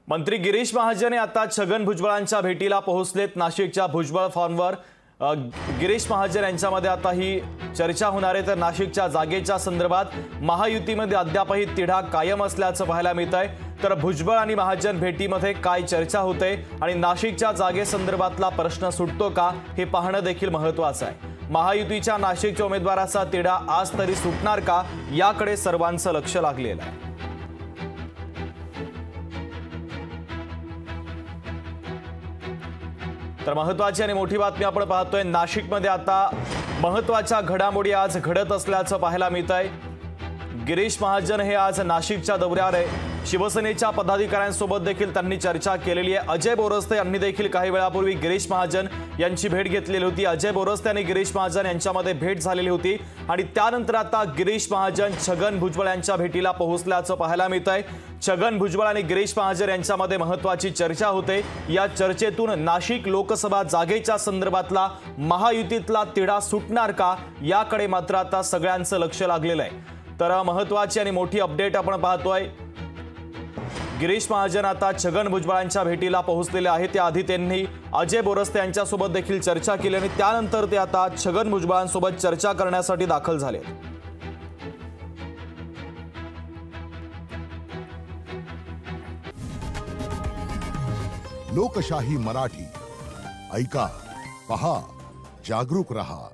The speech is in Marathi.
मंत्री गिरीश महाजन हे आता छगन भुजबळांच्या भेटीला पोहोचलेत। नाशिकच्या भुजबळ फार्मवर गिरीश महाजन यांच्यामध्ये आता ही चर्चा होणार आहे। तर नाशिकच्या जागेच्या संदर्भात महायुतीमध्ये अद्यापही तिढा कायम असल्याचं पाहायला मिळतंय। तर भुजबळ आणि महाजन भेटीमध्ये काय चर्चा होते आणि नाशिकच्या जागेसंदर्भातला प्रश्न सुटतो का हे पाहणं देखील महत्त्वाचं आहे। महायुतीच्या नाशिकच्या उमेदवाराचा तिढा आज तरी सुटणार का याकडे सर्वांचं लक्ष लागलेलं आहे। तर महत्त्वाची आणि मोठी बातमी आपण पाहतोय। नाशिकमध्ये आता महत्त्वाच्या घडामोडी आज घडत असल्याचं पाहायला मिळतंय। गिरीश महाजन हे आज नाशिकच्या दौऱ्यावर आहे। शिवसेनेच्या पदाधिकाऱ्यांसोबत देखील त्यांनी चर्चा केलेली आहे। अजय बोरस्ते यांनी देखील काही वेळापूर्वी गिरीश महाजन यांची भेट घेतलेली होती। अजय बोरस्ते आणि गिरीश महाजन यांच्यामध्ये भेट झालेली होती आणि त्यानंतर आता गिरीश महाजन छगन भुजबळ यांच्या भेटीला पोहोचल्याचं पाहायला मिळतंय। छगन भुजबळ आणि गिरीश महाजन यांच्यामध्ये महत्त्वाची चर्चा होते। या चर्चेतून नाशिक लोकसभा जागेच्या संदर्भातला महायुतीतला तिढा सुटणार का याकडे मात्र आता सगळ्यांचं लक्ष लागलेलं आहे। तर महत्त्वाची आणि मोठी अपडेट आपण पाहतोय। गिरीश महाजन आता छगन भुजबळांच्या भेटीला पोहोचलेले आहेत। त्याआधी त्यांनी अजय बोरस्ते यांच्यासोबत देखील चर्चा केली आणि त्यानंतर ते आता छगन भुजबळांसोबत चर्चा करण्यासाठी दाखल झाले। लोकशाही मराठी ऐका, पहा, जागरूक रहा।